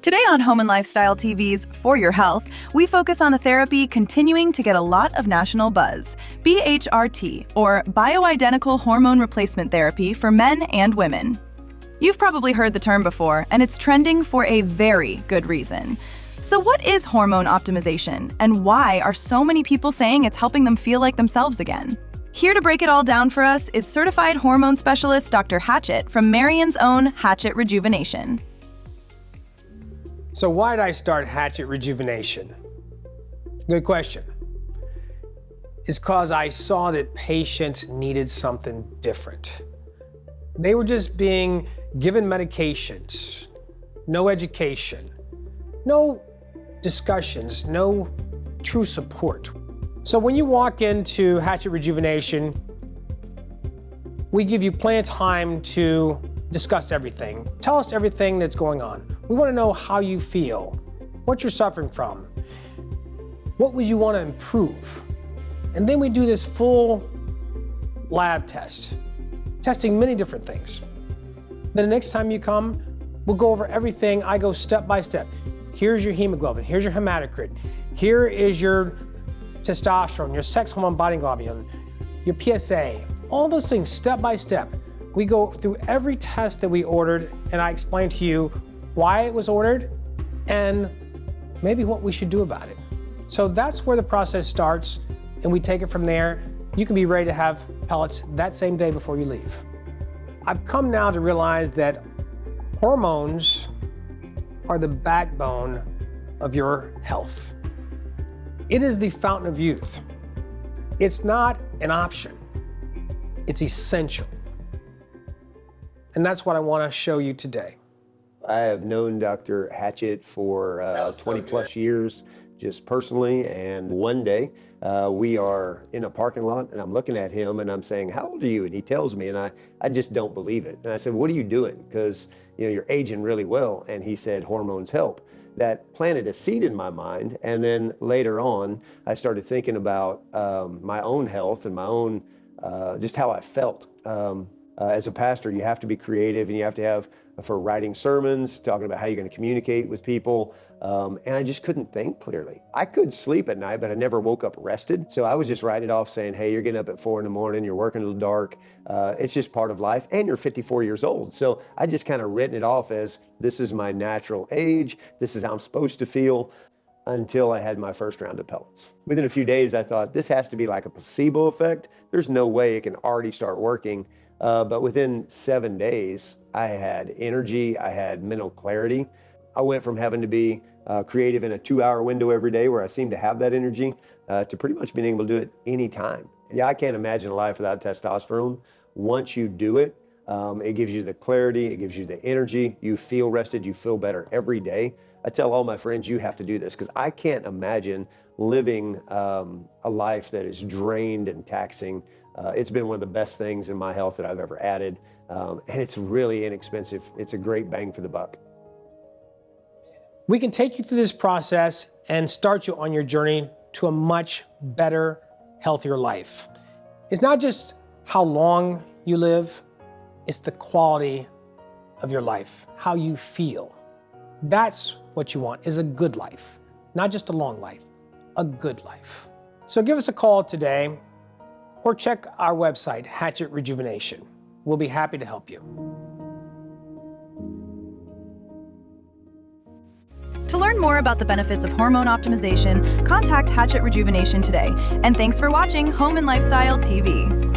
Today on Home and Lifestyle TV's For Your Health, we focus on a therapy continuing to get a lot of national buzz, BHRT, or bioidentical hormone replacement therapy for men and women. You've probably heard the term before, and it's trending for a very good reason. So what is hormone optimization, and why are so many people saying it's helping them feel like themselves again? Here to break it all down for us is certified hormone specialist Dr. Hatchett from Marion's own Hatchett Rejuvenation. So why did I start Hatchett Rejuvenation? Good question. It's because I saw that patients needed something different. They were just being given medications, no education, no discussions, no true support. So when you walk into Hatchett Rejuvenation, we give you plenty of time to discuss everything. Tell us everything that's going on. We want to know how you feel, what you're suffering from, what would you want to improve. And then we do this full lab test, testing many different things. Then the next time you come, we'll go over everything. I go step by step. Here's your hemoglobin, here's your hematocrit, here is your testosterone, your sex hormone binding globulin, your PSA, all those things step by step. We go through every test that we ordered, and I explain to you why it was ordered and maybe what we should do about it. So that's where the process starts, and we take it from there. You can be ready to have pellets that same day before you leave. I've come now to realize that hormones are the backbone of your health. It is the fountain of youth. It's not an option, it's essential. And that's what I want to show you today. I have known Dr. Hatchett for 20 plus years, just personally. And one day we are in a parking lot and I'm looking at him and I'm saying, "How old are you?" And he tells me, and I just don't believe it. And I said, "What are you doing? Because you're aging really well." And he said, "Hormones help." That planted a seed in my mind. And then later on, I started thinking about my own health and my own, just how I felt. As a pastor, you have to be creative and you have to have for writing sermons, talking about how you're going to communicate with people. And I just couldn't think clearly. I could sleep at night, but I never woke up rested. So I was just writing it off saying, hey, you're getting up at 4 a.m, you're working till dark. It's just part of life. And you're 54 years old. So I just kind of written it off as this is my natural age. This is how I'm supposed to feel, until I had my first round of pellets. Within a few days, I thought this has to be like a placebo effect. There's no way it can already start working. But within 7 days, I had energy, I had mental clarity. I went from having to be creative in a 2-hour window every day where I seemed to have that energy to pretty much being able to do it anytime. Yeah, I can't imagine a life without testosterone. Once you do it, it gives you the clarity, it gives you the energy, you feel rested, you feel better every day. I tell all my friends, you have to do this because I can't imagine living a life that is drained and taxing. It's been one of the best things in my health that I've ever added. And it's really inexpensive. It's a great bang for the buck. We can take you through this process and start you on your journey to a much better, healthier life. It's not just how long you live, it's the quality of your life, how you feel. That's what you want, is a good life, not just a long life, a good life. So give us a call today or check our website, Hatchett Rejuvenation. We'll be happy to help you. To learn more about the benefits of hormone optimization, contact Hatchett Rejuvenation today. And thanks for watching Home and Lifestyle TV.